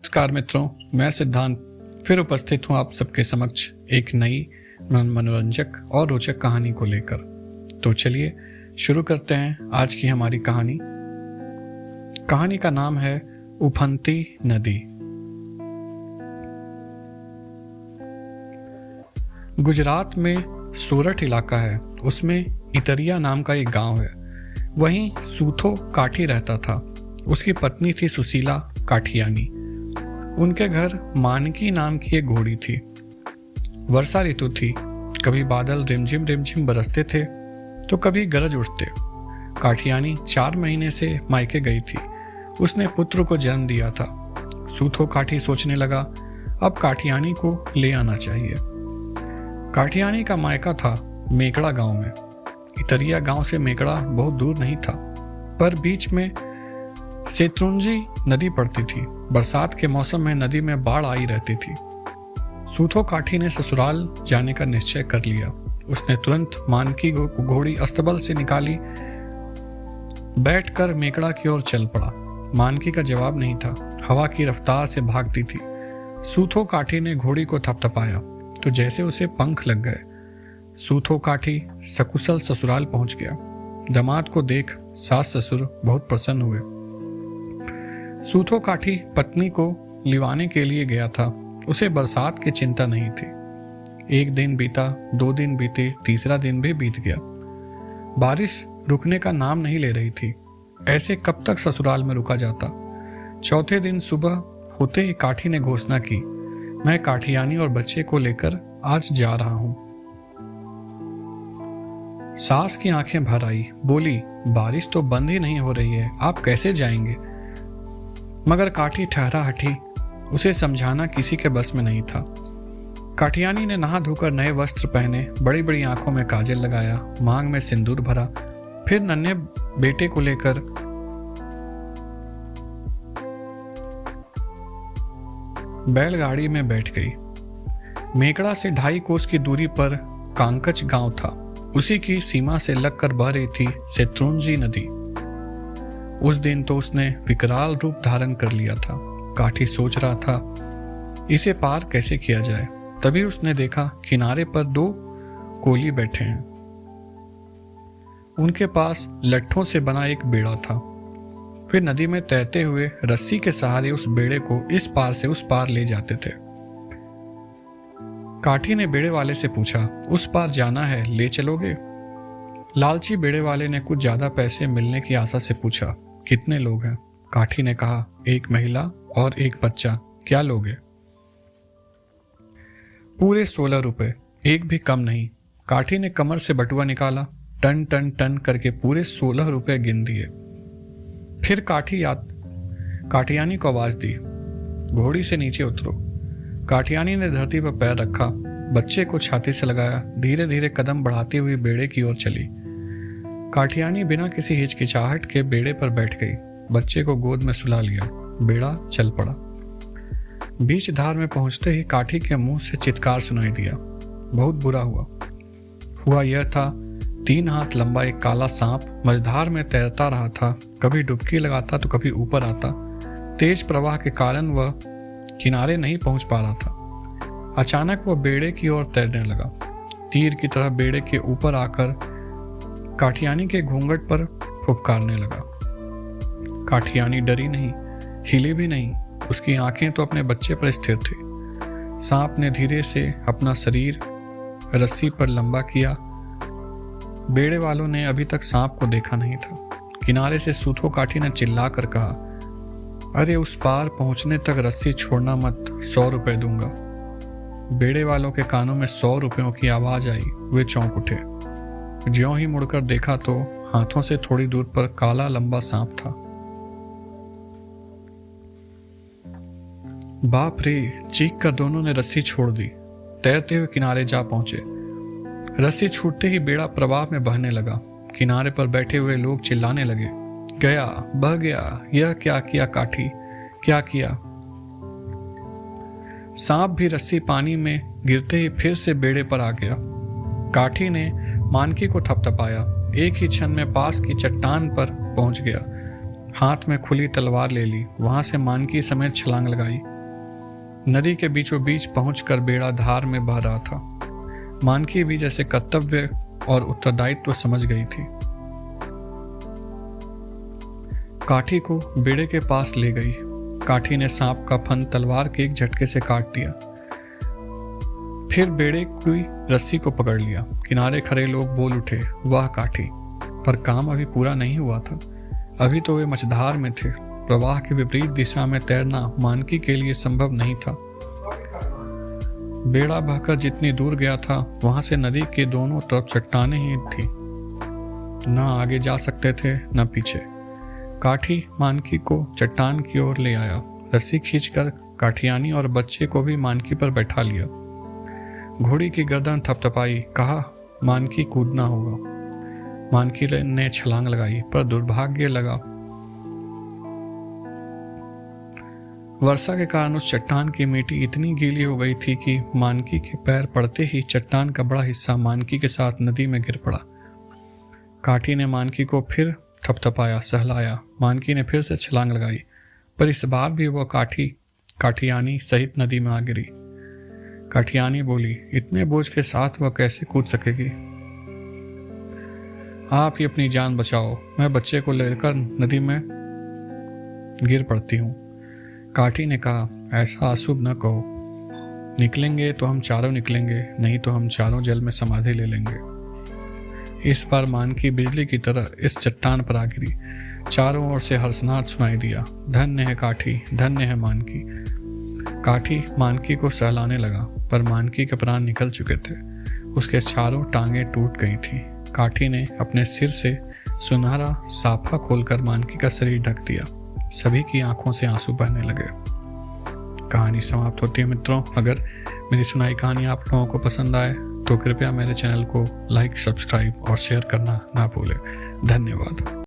नमस्कार मित्रों, मैं सिद्धांत फिर उपस्थित हूं आप सबके समक्ष एक नई मनोरंजक और रोचक कहानी को लेकर। तो चलिए शुरू करते हैं आज की हमारी कहानी। कहानी का नाम है उफनती नदी। गुजरात में सोरठ इलाका है, उसमें इतरिया नाम का एक गांव है। वहीं सूथो काठी रहता था। उसकी पत्नी थी सुशीला काठियानी। उनके घर मानकी नाम की एक घोड़ी थी। वर्षा ऋतु थी, कभी बादल रिमझिम रिमझिम बरसते थे तो कभी गरज उठते। काठियानी 4 महीने से मायके गई थी। उसने पुत्र को जन्म दिया था। सूथो काठी सोचने लगा, अब काठियानी को ले आना चाहिए। काठियानी का मायका था मेकड़ा गांव में। इतरिया गांव से मेकड़ा बहुत दूर नहीं था, पर बीच में शत्रुंजी नदी पड़ती थी। बरसात के मौसम में नदी में बाढ़ आई रहती थी। सूथो काठी ने ससुराल जाने का निश्चय कर लिया। उसने तुरंत मानकी घोड़ी अस्तबल से निकाली, बैठकर मेकड़ा की ओर चल पड़ा। मानकी का जवाब नहीं था, हवा की रफ्तार से भागती थी। सूथो काठी ने घोड़ी को थपथपाया तो जैसे उसे पंख लग गए। सूथो काठी सकुशल ससुराल पहुंच गया। दामाद को देख सास ससुर बहुत प्रसन्न हुए। सूथो काठी पत्नी को लिवाने के लिए गया था। उसे बरसात की चिंता नहीं थी। 1 दिन बीता, 2 दिन बीते, तीसरा दिन भी बीत गया। बारिश रुकने का नाम नहीं ले रही थी। ऐसे कब तक ससुराल में रुका जाता। चौथे दिन सुबह होते ही काठी ने घोषणा की, मैं काठियानी और बच्चे को लेकर आज जा रहा हूं। सास की आंखें भर आई, बोली, बारिश तो बंद ही नहीं हो रही है, आप कैसे जाएंगे। मगर काठी ठहरा हटी। उसे समझाना किसी के बस में नहीं था। काठियानी ने नहा धोकर नए वस्त्र पहने, बड़ी बड़ी आंखों में काजल लगाया, मांग में सिंदूर भरा, फिर नन्हे बेटे को लेकर बैलगाड़ी में बैठ गई। मेकड़ा से 2.5 कोस की दूरी पर कांकच गांव था। उसी की सीमा से लगकर बह रही थी शत्रुंजी नदी। उस दिन तो उसने विकराल रूप धारण कर लिया था। काठी सोच रहा था इसे पार कैसे किया जाए। तभी उसने देखा किनारे पर 2 कोली बैठे हैं। उनके पास लट्ठों से बना एक बेड़ा था। फिर नदी में तैरते हुए रस्सी के सहारे उस बेड़े को इस पार से उस पार ले जाते थे। काठी ने बेड़े वाले से पूछा, उस पार जाना है, ले चलोगे। लालची बेड़े वाले ने कुछ ज्यादा पैसे मिलने की आशा से पूछा, कितने लोग हैं। काठी ने कहा, 1 महिला और 1 बच्चा, क्या लोगे। पूरे 16 रुपए, एक भी कम नहीं। काठी ने कमर से बटुआ निकाला, टन टन टन करके पूरे 16 रुपए गिन दिए। फिर काठियानी को आवाज दी, घोड़ी से नीचे उतरो। काठियानी ने धरती पर पैर रखा, बच्चे को छाती से लगाया, धीरे धीरे कदम बढ़ाती हुई बेड़े की ओर चली। काठियानी बिना किसी हिचकिचाहट के बेड़े पर बैठ गई, बच्चे को गोद में सुला लिया। बेड़ा चल पड़ा। बीच धार में पहुंचते ही काठी के मुंह से चित्कार सुनाई दिया। बहुत बुरा हुआ यह था, 3 हाथ लंबा एक काला सांप मझधार में तैरता रहा था। कभी डुबकी लगाता तो कभी ऊपर आता। तेज प्रवाह के कारण वह किनारे नहीं पहुंच पा रहा था। अचानक वह बेड़े की ओर तैरने लगा। तीर की तरह बेड़े के ऊपर आकर काठियानी के घूंघट पर फुफकारने लगा। काठियानी डरी नहीं, हिली भी नहीं। उसकी आंखें तो अपने बच्चे पर स्थिर थी। सांप ने धीरे से अपना शरीर रस्सी पर लंबा किया। बेड़े वालों ने अभी तक सांप को देखा नहीं था। किनारे से सूथो काठी ने चिल्लाकर कहा, अरे उस पार पहुंचने तक रस्सी छोड़ना मत, 100 रुपए दूंगा। बेड़े वालों के कानों में 100 रुपयों की आवाज आई। वे चौंक उठे। ज्यों ही मुड़कर देखा तो हाथों से थोड़ी दूर पर काला लंबा सांप था। बाप रे, चीख कर दोनों ने रस्सी छोड़ दी। तैरते हुए किनारे जा पहुंचे। रस्सी छूटते ही बेड़ा प्रवाह में बहने लगा। किनारे पर बैठे हुए लोग चिल्लाने लगे, गया, बह गया, यह क्या किया काठी, क्या किया। सांप भी रस्सी पानी में गिरते ही फिर से बेड़े पर आ गया। काठी ने मानकी को थपथपाया। एक ही क्षण में पास की चट्टान पर पहुंच गया। हाथ में खुली तलवार ले ली, वहां से मानकी समेत छलांग लगाई। नदी के बीचों बीच पहुंचकर बेड़ा धार में बह रहा था। मानकी भी जैसे कर्तव्य और उत्तरदायित्व समझ गई थी। काठी को बेड़े के पास ले गई। काठी ने सांप का फन तलवार के एक झटके से काट दिया। फिर बेड़े की रस्सी को पकड़ लिया। किनारे खड़े लोग बोल उठे, वाह काठी! पर काम अभी पूरा नहीं हुआ था। अभी तो वे मझधार में थे। प्रवाह के विपरीत दिशा में तैरना मानकी के लिए संभव नहीं था। बेड़ा बहकर जितनी दूर गया था, वहां से नदी के दोनों तरफ चट्टानें ही थी। न आगे जा सकते थे न पीछे। काठी मानकी को चट्टान की ओर ले आया। रस्सी खींचकर काठियानी और बच्चे को भी मानकी पर बैठा लिया। घोड़ी की गर्दन थपथपाई, कहा मानकी कूदना होगा। मानकी ने छलांग लगाई, पर दुर्भाग्य लगा। वर्षा के कारण उस चट्टान की मिट्टी इतनी गीली हो गई थी कि मानकी के पैर पड़ते ही चट्टान का बड़ा हिस्सा मानकी के साथ नदी में गिर पड़ा। काठी ने मानकी को फिर थपथपाया, सहलाया। मानकी ने फिर से छलांग लगाई, पर इस बार भी वह काठियानी सहित नदी में आ गिरी। काठियानी बोली, इतने बोझ के साथ वह कैसे कूद सकेगी? आप ही अपनी जान बचाओ, मैं बच्चे को लेकर नदी में गिर पड़ती हूँ। काठी ने कहा, ऐसा अशुभ न कहो। निकलेंगे तो हम चारों निकलेंगे, नहीं तो हम चारों जल में समाधि ले लेंगे। इस बार मानकी बिजली की तरह इस चट्टान पर आ गिरी। चारों ओर से हर्षनाद सुनाई दिया, धन्य है काठी, धन्य है मानकी। काठी मानकी को सहलाने लगा, पर मानकी के प्राण निकल चुके थे। उसके चारों टांगें टूट गई थीं। काठी ने अपने सिर से सुनहरा साफा खोलकर मानकी का शरीर ढक दिया। सभी की आंखों से आंसू बहने लगे। कहानी समाप्त होती है मित्रों। अगर मेरी सुनाई कहानी आप लोगों को पसंद आए तो कृपया मेरे चैनल को लाइक, सब्सक्राइब और शेयर करना ना भूलें। धन्यवाद।